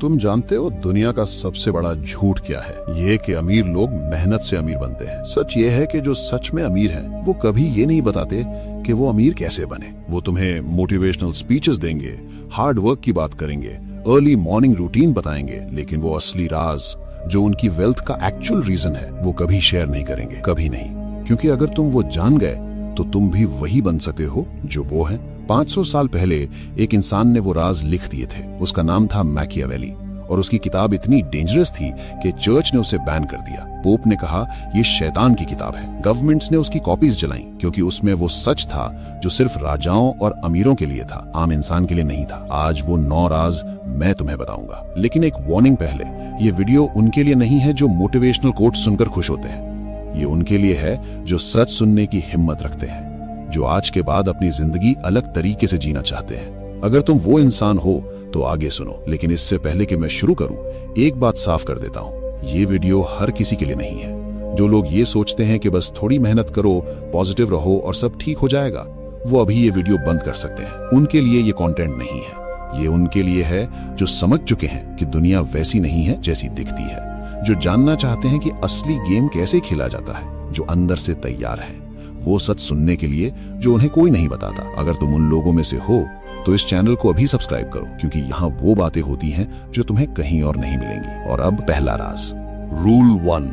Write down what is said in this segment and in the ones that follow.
तुम जानते हो दुनिया का सबसे बड़ा झूठ क्या है? ये कि अमीर लोग मेहनत से अमीर बनते हैं। सच ये है कि जो सच में अमीर हैं, वो कभी ये नहीं बताते कि वो अमीर कैसे बने। वो तुम्हें मोटिवेशनल स्पीचेस देंगे, हार्ड वर्क की बात करेंगे, अर्ली मॉर्निंग रूटीन बताएंगे, लेकिन वो असली राज जो उनकी वेल्थ का एक्चुअल रीजन है वो कभी शेयर नहीं करेंगे, कभी नहीं। क्योंकि अगर तुम वो जान गए तो तुम भी वही बन सकते हो जो वो है। 500 साल पहले एक इंसान ने वो राज लिख दिए थे। उसका नाम था मैकियावेली और उसकी किताब इतनी डेंजरस थी कि चर्च ने उसे बैन कर दिया। पोप ने कहा ये शैतान की किताब है। गवर्नमेंट्स ने उसकी कॉपीज जलाई क्योंकि उसमें वो सच था जो सिर्फ राजाओं और अमीरों के लिए था, आम इंसान के लिए नहीं था। आज वो 9 राज मैं तुम्हें बताऊंगा, लेकिन एक वार्निंग पहले, ये वीडियो उनके लिए नहीं है जो मोटिवेशनल कोट सुनकर खुश होते हैं। ये उनके लिए है जो सच सुनने की हिम्मत रखते हैं, जो आज के बाद अपनी जिंदगी अलग तरीके से जीना चाहते हैं। अगर तुम वो इंसान हो तो आगे सुनो, लेकिन इससे पहले कि मैं शुरू करूं, एक बात साफ कर देता हूं, ये वीडियो हर किसी के लिए नहीं है। जो लोग ये सोचते हैं कि बस थोड़ी मेहनत करो, पॉजिटिव रहो और सब ठीक हो जाएगा, वो अभी ये वीडियो बंद कर सकते हैं। उनके लिए ये कंटेंट नहीं है। ये उनके लिए है जो समझ चुके हैं कि दुनिया वैसी नहीं है जैसी दिखती है, जो जानना चाहते हैं कि असली गेम कैसे खेला जाता है, जो अंदर से तैयार हैं वो सच सुनने के लिए जो उन्हें कोई नहीं बताता। अगर तुम उन लोगों में से हो तो इस चैनल को अभी सब्सक्राइब करो, क्योंकि यहाँ वो बातें होती हैं जो तुम्हें कहीं और नहीं मिलेंगी। और अब पहला राज। रूल 1,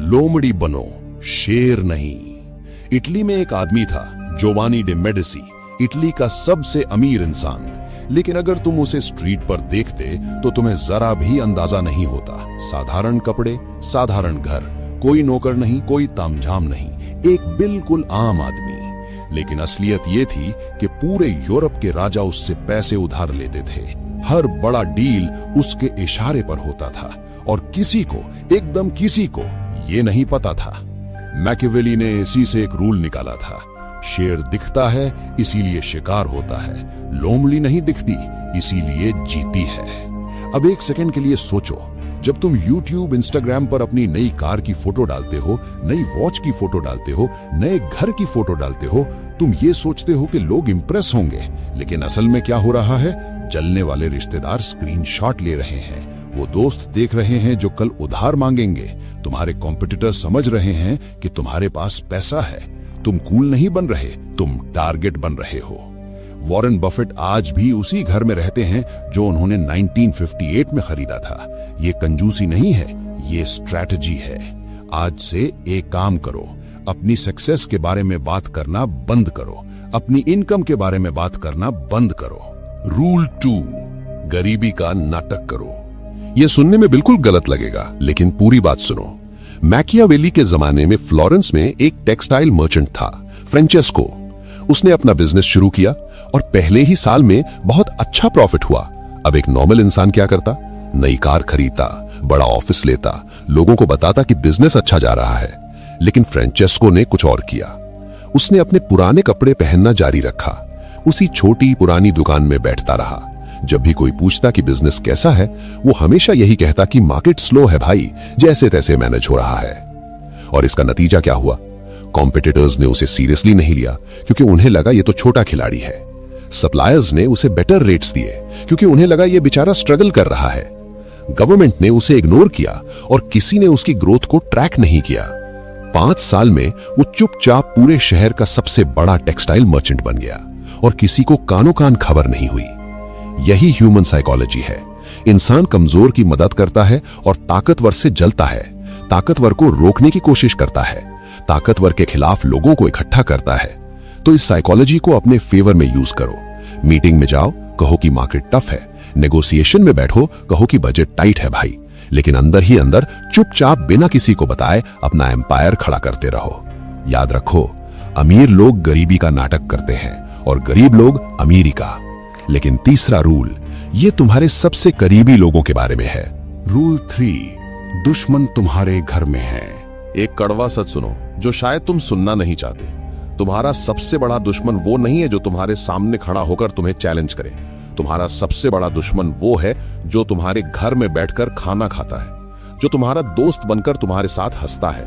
लोमड़ी बनो, शेर नहीं। इटली में एक आदमी था, जोवानी डे मेडिसी, इटली का सबसे अमीर इंसान। लेकिन अगर तुम उसे स्ट्रीट पर देखते तो तुम्हें जरा भी अंदाजा नहीं होता। साधारण कपड़े, साधारण घर, कोई नौकर नहीं, कोई तामझाम नहीं, एक बिल्कुल आम आदमी। लेकिन असलियत ये थी कि पूरे यूरोप के राजा उससे पैसे उधार लेते थे। हर बड़ा डील उसके इशारे पर होता था और किसी को, एकदम किसी को ये नहीं पता था। मैकियावेली ने इसी से एक रूल निकाला था, शेर दिखता है इसीलिए शिकार होता है, लोमड़ी नहीं दिखती इसीलिए जीती है। अब एक सेकंड के लिए सोचो, जब तुम YouTube, Instagram पर अपनी नई कार की फोटो डालते हो, नई वॉच की फोटो डालते हो, नए घर की फोटो डालते हो, तुम ये सोचते हो कि लोग इंप्रेस होंगे, लेकिन असल में क्या हो रहा है? जलने वाले रिश्तेदार स्क्रीनशॉट ले रहे हैं, वो दोस्त देख रहे हैं जो कल उधार मांगेंगे, तुम्हारे कॉम्पिटिटर समझ रहे हैं कि तुम्हारे पास पैसा है। तुम कूल नहीं बन रहे, तुम टारगेट बन रहे हो। वॉरेन बफेट आज भी उसी घर में रहते हैं जो उन्होंने 1958 में खरीदा था। ये कंजूसी नहीं है, ये स्ट्रैटेजी है। आज से एक काम करो, अपनी सक्सेस के बारे में बात करना बंद करो, अपनी इनकम के बारे में बात करना बंद करो। रूल 2, गरीबी का नाटक करो। ये सुनने में बिल्कुल गलत लगेगा, लेकिन पूरी बात सुनो। मैकियावेली के जमाने में फ्लोरेंस में एक टेक्सटाइल मर्चेंट था, फ्रांचेस्को। उसने अपना बिजनेस शुरू किया और पहले ही साल में बहुत अच्छा प्रॉफिट हुआ। अब एक नॉर्मल इंसान क्या करता? नई कार खरीदता, बड़ा ऑफिस लेता, लोगों को बताता कि बिजनेस अच्छा जा रहा है। लेकिन फ्रांचेस्को ने कुछ और किया। उसने अपने पुराने कपड़े पहनना जारी रखा, उसी छोटी पुरानी दुकान में बैठता रहा। जब भी कोई पूछता कि बिजनेस कैसा है, वो हमेशा यही कहता कि मार्केट स्लो है भाई, जैसे तैसे मैनेज हो रहा है। और इसका नतीजा क्या हुआ? कॉम्पिटिटर्स ने उसे सीरियसली नहीं लिया क्योंकि उन्हें लगा ये तो छोटा खिलाड़ी है। सप्लायर्स ने उसे बेटर रेट्स दिए क्योंकि उन्हें लगा ये बेचारा स्ट्रगल कर रहा है। गवर्नमेंट ने उसे इग्नोर किया और किसी ने उसकी ग्रोथ को ट्रैक नहीं किया। 5 साल में वो चुपचाप पूरे शहर का सबसे बड़ा टेक्सटाइल मर्चेंट बन गया और किसी को कानो कान खबर नहीं हुई। यही ह्यूमन साइकोलॉजी है। इंसान कमजोर की मदद करता है और ताकतवर से जलता है, ताकतवर को रोकने की कोशिश करता है, ताकतवर के खिलाफ लोगों को इकट्ठा करता है। तो इस साइकोलॉजी को अपने फेवर में यूज करो। मीटिंग में जाओ, कहो कि मार्केट टफ है, नेगोशिएशन में बैठो, कहो कि बजट टाइट है भाई, लेकिन अंदर ही अंदर चुपचाप बिना किसी को बताए अपना एम्पायर खड़ा करते रहो। याद रखो, अमीर लोग गरीबी का नाटक करते हैं और गरीब लोग अमीरी का। लेकिन तीसरा रूल, ये तुम्हारे सबसे करीबी लोगों के बारे में है। रूल 3, दुश्मन तुम्हारे घर में है। एक कड़वा सच सुनो जो शायद तुम सुनना नहीं चाहते। तुम्हारा सबसे बड़ा दुश्मन वो नहीं है जो तुम्हारे सामने खड़ा होकर तुम्हें चैलेंज करे। तुम्हारा सबसे बड़ा दुश्मन वो है जो तुम्हारे घर में बैठकर खाना खाता है, जो तुम्हारा दोस्त बनकर तुम्हारे साथ हंसता है,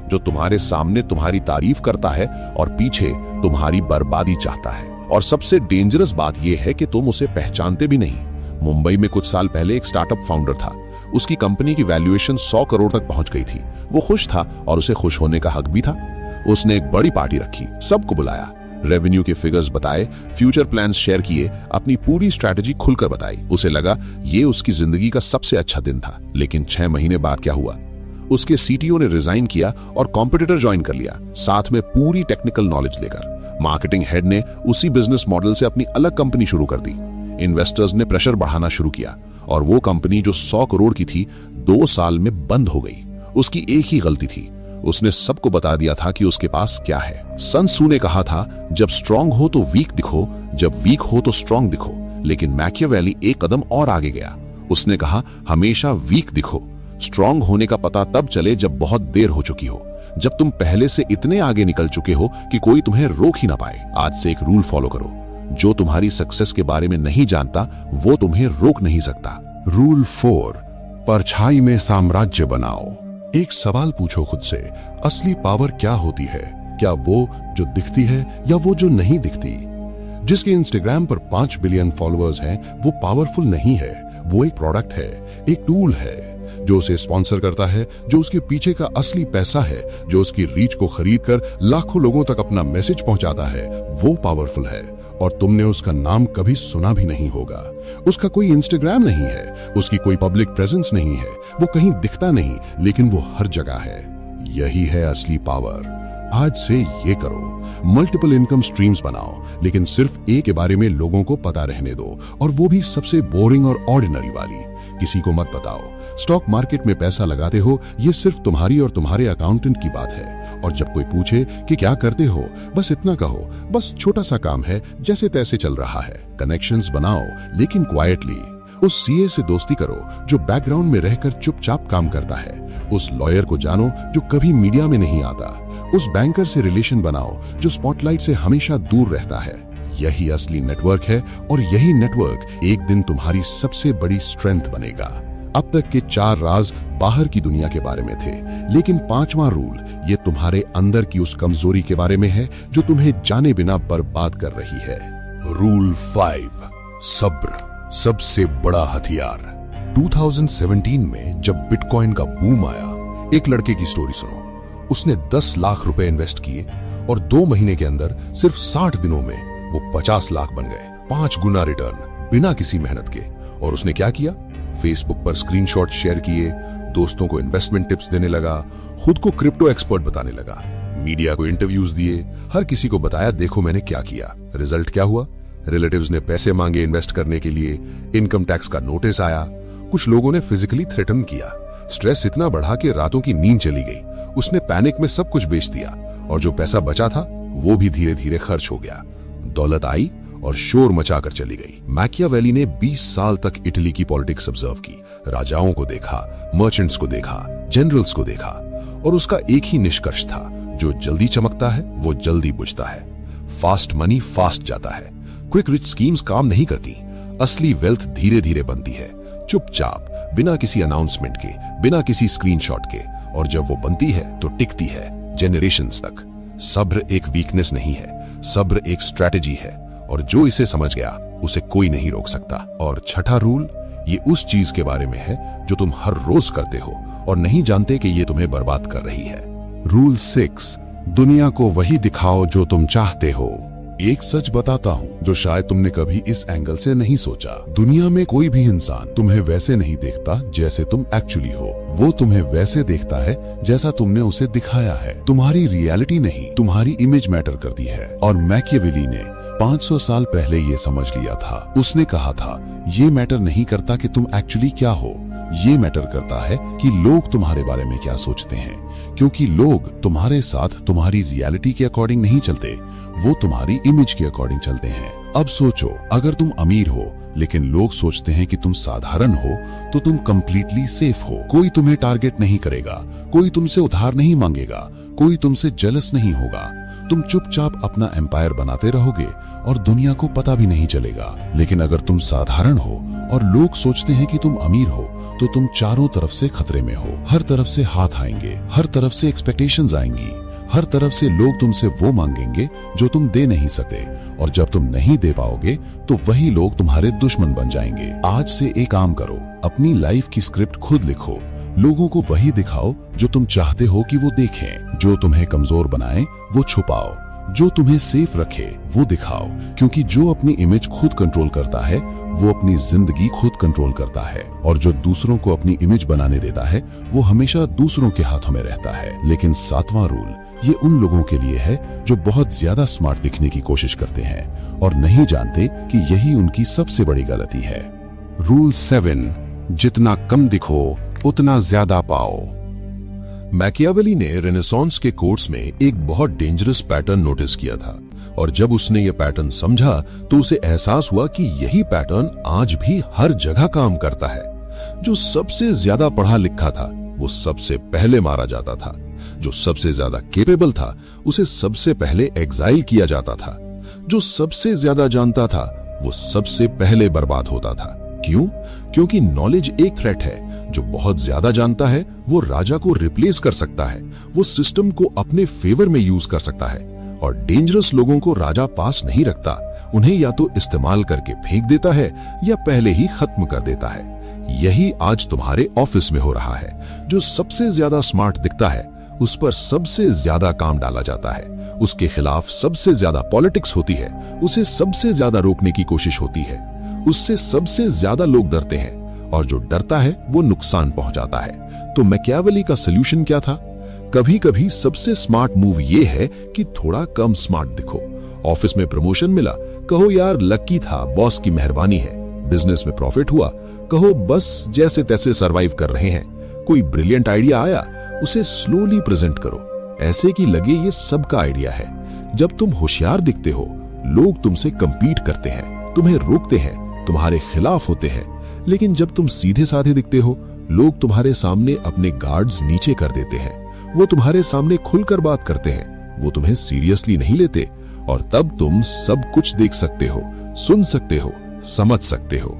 जो तुम्हारे सामने तुम्हारी तारीफ करता है और पीछे तुम्हारी बर्बादी चाहता है। और सबसे डेंजरस बात यह है कि तुम उसे पहचानते भी नहीं। मुंबई में कुछ साल पहले एक स्टार्टअप फाउंडर था। उसकी कंपनी की वैल्यूएशन 100 करोड़ तक पहुंच गई थी। वो खुश था और उसे खुश होने का हक भी था। उसने एक बड़ी पार्टी रखी, सबको बुलाया, रेवेन्यू के फिगर्स बताए, फ्यूचर प्लान्स शेयर किए, अपनी पूरी स्ट्रैटेजी खुलकर बताई। उसे लगा ये उसकी जिंदगी का सबसे अच्छा दिन था। लेकिन 6 महीने बाद क्या हुआ? उसके सीटीओ ने रिजाइन किया और कॉम्पिटिटर ज्वाइन कर लिया, साथ में पूरी टेक्निकल नॉलेज लेकर। मार्केटिंग हेड ने उसी बिजनेस मॉडल से अपनी अलग कंपनी शुरू कर दी। इन्वेस्टर्स ने प्रेशर बढ़ाना शुरू किया और वो कंपनी जो 100 करोड़ की थी 2 साल में बंद हो गई। उसकी एक ही गलती थी, उसने सबको बता दिया था कि उसके पास क्या है। सन त्सू ने कहा था, जब स्ट्रांग हो तो वीक दिखो, जब वीक हो तो स्ट्रांग दिखो। लेकिन मैकियावेली एक कदम और आगे गया। उसने कहा, हमेशा वीक दिखो, स्ट्रांग होने का पता तब चले जब बहुत देर हो चुकी हो, जब तुम पहले से इतने आगे निकल चुके हो कि कोई तुम्हें रोक ही ना पाए। आज से एक रूल फॉलो करो, जो तुम्हारी सक्सेस के बारे में नहीं जानता वो तुम्हें रोक नहीं सकता। रूल 4, परछाई में साम्राज्य बनाओ। एक सवाल पूछो खुद से, असली पावर क्या होती है? क्या वो जो दिखती है या वो जो नहीं दिखती? जिसके इंस्टाग्राम पर 5 बिलियन फॉलोअर्स हैं, वो पावरफुल नहीं है। वो एक प्रोडक्ट है, एक टूल है जो उसे स्पॉन्सर करता है, जो उसके पीछे का असली पैसा है, जो उसकी रीच को खरीदकर लाखों लोगों तक अपना मैसेज पहुंचाता है, वो पावरफुल है। और तुमने उसका नाम कभी सुना भी नहीं होगा। उसका कोई इंस्टाग्राम नहीं है, उसकी कोई पब्लिक प्रेजेंस नहीं है, वो कहीं दिखता नहीं, लेकिन वो हर जगह है। यही है असली पावर। आज से ये करो, मल्टीपल इनकम स्ट्रीम्स बनाओ, लेकिन सिर्फ एक के बारे में लोगों को पता रहने दो, और वो भी सबसे बोरिंग और ऑर्डिनरी वाली। किसी को मत बताओ। स्टॉक मार्केट में पैसा लगाते हो, ये सिर्फ तुम्हारी और तुम्हारे अकाउंटेंट की बात है। और जब कोई पूछे कि क्या करते हो, बस इतना कहो, बस छोटा सा काम है, जैसे तैसे चल रहा है। कनेक्शंस बनाओ, लेकिन क्वाइटली। उस सीए से दोस्ती करो जो बैकग्राउंड में रहकर चुपचाप काम करता है। उस लॉयर को जानो जो कभी मीडिया में नहीं आता। उस बैंकर से रिलेशन बनाओ जो स्पॉटलाइट से हमेशा दूर रहता है। यही असली नेटवर्क है, और यही नेटवर्क एक दिन तुम्हारी सबसे बड़ी स्ट्रेंथ बनेगा। अब तक के 4 राज बाहर की दुनिया के बारे में थे, लेकिन 5वां रूल ये तुम्हारे अंदर की उस कमजोरी के बारे में है जो तुम्हें जाने बिना बर्बाद कर रही है। रूल 5, सब्र सबसे बड़ा हथियार। 2017 में जब बिटकॉइन का बूम आया, एक लड़के की स्टोरी सुनो। उसने 10 लाख रुपए इन्वेस्ट किए और 2 महीने के अंदर सिर्फ 60 दिनों में वो 50 लाख बन गए। 5 गुना रिटर्न बिना किसी मेहनत के। और उसने क्या किया? फेसबुक पर स्क्रीनशॉट शेयर किए, दोस्तों को इन्वेस्टमेंट टिप्स देने लगा, खुद को क्रिप्टो एक्सपर्ट बताने लगा, मीडिया को इंटरव्यूज दिए, हर किसी को बताया देखो मैंने क्या किया। रिजल्ट क्या हुआ? रिलेटिव्स ने पैसे मांगे इन्वेस्ट करने के लिए, इनकम टैक्स का नोटिस आया, कुछ लोगों ने फिजिकली थ्रेटन किया। स्ट्रेस इतना बढ़ा कि रातों की नींद चली गई। उसने पैनिक में सब कुछ बेच दिया, और जो पैसा बचा था वो भी धीरे धीरे खर्च हो गया। दौलत आई और शोर मचाकर चली गई। मैकियावेली ने 20 साल तक इटली की पॉलिटिक्स ऑब्जर्व की, राजाओं को देखा, मर्चेंट्स को देखा, जनरल्स को देखा, और उसका एक ही निष्कर्ष था, जो जल्दी चमकता है वो जल्दी बुझता है। फास्ट मनी फास्ट जाता है। क्विक रिच स्कीम्स काम नहीं करती। असली वेल्थ धीरे धीरे बनती है, चुपचाप, बिना किसी अनाउंसमेंट के, बिना किसी स्क्रीनशॉट के, और जब वो बनती है तो टिकती है जेनरेशंस तक। सब्र एक वीकनेस नहीं है, सब्र एक स्ट्रैटेजी है, और जो इसे समझ गया उसे कोई नहीं रोक सकता। और छठा रूल ये उस चीज के बारे में है जो तुम हर रोज करते हो और नहीं जानते कि ये तुम्हें बर्बाद कर रही है। रूल 6, दुनिया को वही दिखाओ जो तुम चाहते हो। एक सच बताता हूँ जो शायद तुमने कभी इस एंगल से नहीं सोचा। दुनिया में कोई भी इंसान तुम्हें वैसे नहीं देखता जैसे तुम एक्चुअली हो। वो तुम्हें वैसे देखता है जैसा तुमने उसे दिखाया है। तुम्हारी रियलिटी नहीं, तुम्हारी इमेज मैटर करती है। और मैकियावेली ने 500 साल पहले ये समझ लिया था। उसने कहा था, ये मैटर नहीं करता कि तुम एक्चुअली क्या हो, ये मैटर करता है कि लोग तुम्हारे बारे में क्या सोचते हैं। क्योंकि लोग तुम्हारे साथ तुम्हारी रियलिटी के अकॉर्डिंग नहीं चलते, वो तुम्हारी इमेज के अकॉर्डिंग चलते हैं। अब सोचो, अगर तुम अमीर हो लेकिन लोग सोचते हैं कि तुम साधारण हो, तो तुम कंप्लीटली सेफ हो। कोई तुम्हें टारगेट नहीं करेगा, कोई तुमसे उधार नहीं मांगेगा, कोई तुमसे जेलस नहीं होगा। तुम चुपचाप अपना एम्पायर बनाते रहोगे और दुनिया को पता भी नहीं चलेगा। लेकिन अगर तुम साधारण हो और लोग सोचते हैं कि तुम अमीर हो, तो तुम चारों तरफ से खतरे में हो। हर तरफ से हाथ आएंगे, हर तरफ से एक्सपेक्टेशंस आएंगी, हर तरफ से लोग तुमसे वो मांगेंगे जो तुम दे नहीं सकते, और जब तुम नहीं दे पाओगे तो वही लोग तुम्हारे दुश्मन बन जाएंगे। आज से एक काम करो, अपनी लाइफ की स्क्रिप्ट खुद लिखो। लोगों को वही दिखाओ जो तुम चाहते हो कि वो देखें। जो तुम्हें कमजोर बनाए वो छुपाओ, जो तुम्हें सेफ रखे वो दिखाओ, क्योंकि जो अपनी इमेज खुद कंट्रोल करता है वो अपनी जिंदगी खुद कंट्रोल करता है, और जो दूसरों को अपनी इमेज बनाने देता है वो हमेशा दूसरों के हाथों में रहता है। लेकिन 7वां रूल ये उन लोगों के लिए है जो बहुत ज्यादा स्मार्ट दिखने की कोशिश करते हैं और नहीं जानते कि यही उनकी सबसे बड़ी गलती है। रूल 7, जितना कम दिखो उतना ज्यादा पाओ। मैकियावेली ने रेनेसांस के कोर्ट्स में एक बहुत डेंजरस पैटर्न नोटिस किया था, और जब उसने ये पैटर्न समझा तो उसे एहसास हुआ कि यही पैटर्न आज भी हर जगह काम करता है। जो सबसे ज्यादा पढ़ा लिखा था वो सबसे पहले मारा जाता था, जो सबसे ज्यादा केपेबल था उसे सबसे पहले एग्जाइल किया जाता था, जो सबसे ज्यादा जानता था वो सबसे पहले बर्बाद होता था। क्यों? क्योंकि नॉलेज एक थ्रेट है। जो बहुत ज्यादा जानता है वो राजा को रिप्लेस कर सकता है, वो सिस्टम को अपने फेवर में यूज कर सकता है, और डेंजरस लोगों को राजा पास नहीं रखता, उन्हें या तो इस्तेमाल करके फेंक देता है या पहले ही खत्म कर देता है। यही आज तुम्हारे ऑफिस में हो रहा है। जो सबसे ज्यादा स्मार्ट दिखता है उस पर सबसे ज्यादा काम डाला जाता है, उसके खिलाफ सबसे ज्यादा पॉलिटिक्स होती है, उसे सबसे ज्यादा रोकने की कोशिश होती है, उससे सबसे ज्यादा लोग डरते हैं, और जो डरता है वो नुकसान पहुंचाता है। तो मैकियावेली का सलूशन क्या था? कभी कभी सबसे स्मार्ट मूव ये है कि थोड़ा कम स्मार्ट दिखो। ऑफिस में प्रमोशन मिला, कहो यार लकी था, बॉस की मेहरबानी है। बिजनेस में प्रॉफिट हुआ, कहो बस जैसे तैसे सरवाइव कर रहे हैं। कोई ब्रिलियंट आइडिया आया, उसे स्लोली प्रेजेंट करो, ऐसे कि लगे ये सबका आइडिया है। जब तुम होशियार दिखते हो, लोग तुमसे कंपीट करते हैं, तुम्हें रोकते हैं, तुम्हारे खिलाफ होते हैं। लेकिन जब तुम सीधे साधे दिखते हो, लोग तुम्हारे सामने अपने गार्ड्स नीचे कर देते हैं, वो तुम्हारे सामने खुलकर बात करते हैं, वो तुम्हें सीरियसली नहीं लेते, और तब तुम सब कुछ देख सकते हो, सुन सकते हो, समझ सकते हो,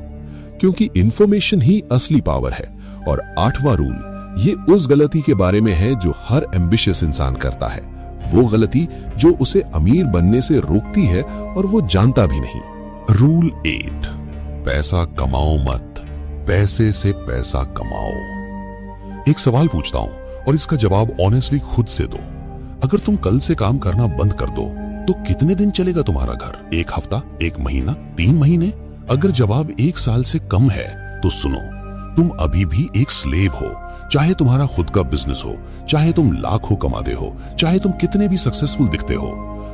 क्योंकि इंफॉर्मेशन ही असली पावर है। और 8वां रूल ये उस गलती के बारे में है जो हर एम्बिशियस इंसान करता है, वो गलती जो उसे अमीर बनने से रोकती है और वो जानता भी नहीं। रूल 8, पैसा कमाओ मत, पैसे से पैसा कमाओ। एक सवाल पूछता हूं और इसका जवाब ऑनेस्टली खुद से दो। अगर तुम कल से काम करना बंद कर दो तो कितने दिन चलेगा तुम्हारा घर? 1 हफ्ता, 1 महीना, 3 महीने? अगर जवाब 1 साल से कम है तो सुनो, तुम अभी भी एक स्लेव हो। चाहे तुम्हारा खुद का बिजनेस हो, चाहे तुम लाखों कमाते हो, चाहे तुम कितने भी सक्सेसफुल दिखते हो,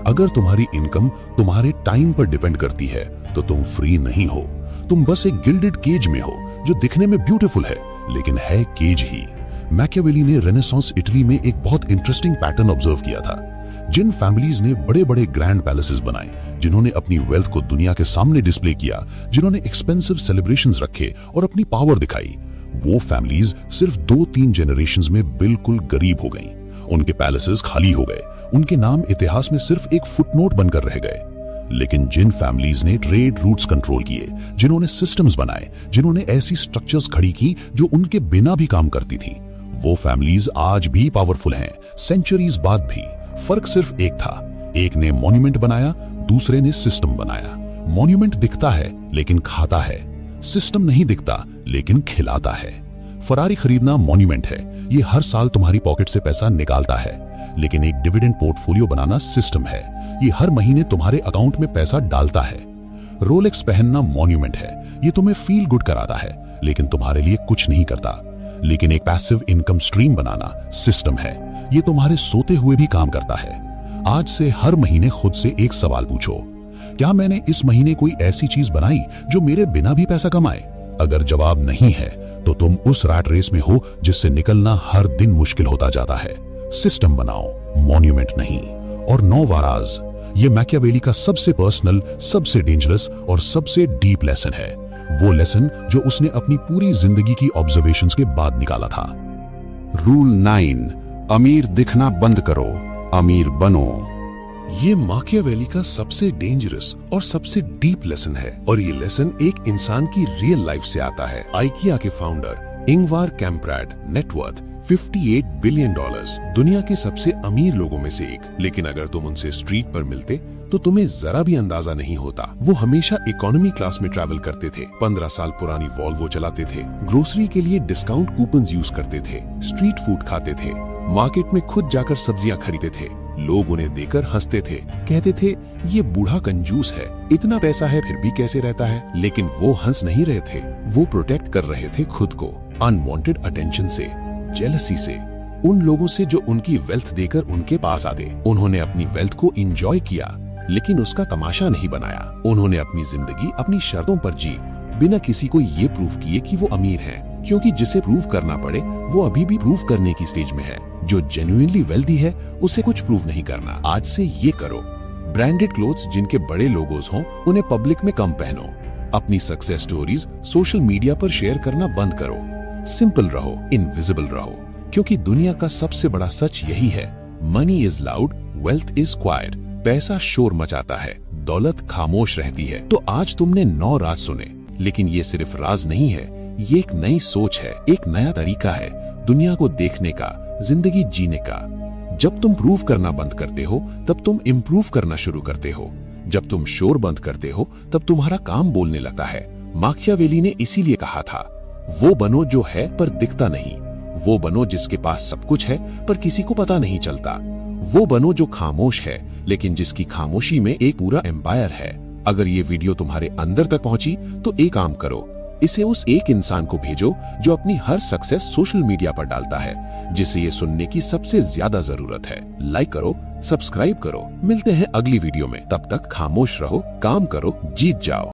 अगर तुम्हारी इनकम तुम्हारे टाइम पर डिपेंड करती है तो तुम फ्री नहीं हो। तुम बस एक गिल्डेड केज में हो जो दिखने में ब्यूटीफुल है लेकिन है केज ही। मैकियावेली ने रेनेसांस इटली में एक बहुत इंटरेस्टिंग पैटर्न ऑब्जर्व किया था। जिन फैमिलीज ने बड़े बड़े ग्रैंड पैलेसेस बनाए, जिन्होंने अपनी वेल्थ को दुनिया के सामने डिस्प्ले किया, जिन्होंने एक्सपेंसिव सेलिब्रेशंस रखे और अपनी पावर दिखाई, वो फैमिलीज सिर्फ 2-3 जनरेशंस में बिल्कुल गरीब हो गईं। उनके पैलेसेस खाली हो गए, उनके नाम इतिहास में सिर्फ एक फुटनोट बनकर रह गए। लेकिन जिन फैमिलीज ने ट्रेड रूट्स कंट्रोल किए, जिन्होंने सिस्टम्स बनाए, जिन्होंने ऐसी स्ट्रक्चर्स खड़ी की जो उनके बिना भी काम करती थी, वो फैमिलीज आज भी पावरफुल हैं, सेंचुरीज बाद भी। फर्क सिर्फ एक था, एक ने मॉन्यूमेंट बनाया, दूसरे ने सिस्टम बनाया। मॉन्यूमेंट दिखता है लेकिन खाता है, सिस्टम नहीं दिखता लेकिन खिलाता है। फरारी खरीदना मॉन्यूमेंट है, ये हर साल तुम्हारी पॉकेट से पैसा निकालता है, लेकिन एक डिविडेंड पोर्टफोलियो बनाना सिस्टम है, ये हर महीने तुम्हारे अकाउंट में पैसा डालता है। रोलेक्स पहनना मॉन्यूमेंट है, ये तुम्हें फील गुड कराता है लेकिन तुम्हारे लिए कुछ नहीं करता। लेकिन एक पैसिव इनकम स्ट्रीम बनाना सिस्टम है, ये तुम्हारे सोते हुए भी काम करता है। आज से हर महीने खुद से एक सवाल पूछो, क्या मैंने इस महीने कोई ऐसी चीज बनाई जो मेरे बिना भी पैसा कमाए? अगर जवाब नहीं है तो तुम उस रैट रेस में हो जिससे निकलना हर दिन मुश्किल होता जाता है। सिस्टम बनाओ, मॉन्यूमेंट नहीं। और 9 वाराज, ये मैकियावेली का सबसे पर्सनल, सबसे डेंजरस और सबसे डीप लेसन है। वो लेसन जो उसने अपनी पूरी जिंदगी की ऑब्जर्वेशंस के बाद निकाला था। रूल 9, अमीर दिखना बंद करो, अमीर बनो। ये मैकियावेली का सबसे डेंजरस और सबसे डीप लेसन है, और ये लेसन एक इंसान की रियल लाइफ से आता है। आइकिया के फाउंडर इंगवार कैम्प्राड, नेटवर्थ $58 बिलियन, दुनिया के सबसे अमीर लोगों में से एक। लेकिन अगर तुम उनसे स्ट्रीट पर मिलते तो तुम्हें जरा भी अंदाजा नहीं होता। वो हमेशा इकोनॉमी क्लास में ट्रैवल करते थे, 15 साल पुरानी वॉल्वो चलाते थे, ग्रोसरी के लिए डिस्काउंट कूपन्स यूज करते थे, स्ट्रीट फूड खाते थे, मार्केट में खुद जाकर सब्जियां खरीदते थे। लोग उन्हें देखकर हंसते थे, कहते थे ये बूढ़ा कंजूस है, इतना पैसा है फिर भी कैसे रहता है। लेकिन वो हंस नहीं रहे थे, वो प्रोटेक्ट कर रहे थे खुद को अनवांटेड अटेंशन से, जेलसी से, उन लोगों से जो उनकी वेल्थ देकर उनके पास आते। उन्होंने अपनी वेल्थ को एंजॉय किया, लेकिन उसका तमाशा नहीं बनाया। उन्होंने अपनी जिंदगी अपनी शर्तों पर जी, बिना किसी को ये प्रूव किए कि वो अमीर हैं, क्योंकि जिसे प्रूव करना पड़े वो अभी भी प्रूव करने की स्टेज में है। जो जेन्युइनली वेल्दी है उसे कुछ प्रूव नहीं करना। आज से ये करो, ब्रांडेड क्लोथ्स जिनके बड़े लोगोस हों उन्हें पब्लिक में कम पहनो। अपनी सक्सेस स्टोरीज सोशल मीडिया पर शेयर करना बंद करो। सिंपल रहो, इनविजिबल रहो, क्योंकि दुनिया का सबसे बड़ा सच यही है, money is loud, wealth is quite. पैसा शोर मचाता है, दौलत खामोश रहती है। तो आज तुमने 9 राज सुने, लेकिन ये सिर्फ राज नहीं है, ये एक नई सोच है, एक नया तरीका है दुनिया को देखने का, जिंदगी जीने का। जब तुम प्रूव करना बंद करते हो तब तुम इम्प्रूव करना शुरू करते हो। जब तुम शोर बंद करते हो तब तुम्हारा काम बोलने लगता है। माकियावेली ने इसीलिए कहा था, वो बनो जो है पर दिखता नहीं, वो बनो जिसके पास सब कुछ है पर किसी को पता नहीं चलता, वो बनो जो खामोश है लेकिन जिसकी खामोशी में एक पूरा एम्पायर है। अगर ये वीडियो तुम्हारे अंदर तक पहुंची तो एक काम करो, इसे उस एक इंसान को भेजो जो अपनी हर सक्सेस सोशल मीडिया पर डालता है, जिसे ये सुनने की सबसे ज्यादा जरूरत है। लाइक करो, सब्सक्राइब करो। मिलते हैं अगली वीडियो में, तब तक खामोश रहो, काम करो, जीत जाओ।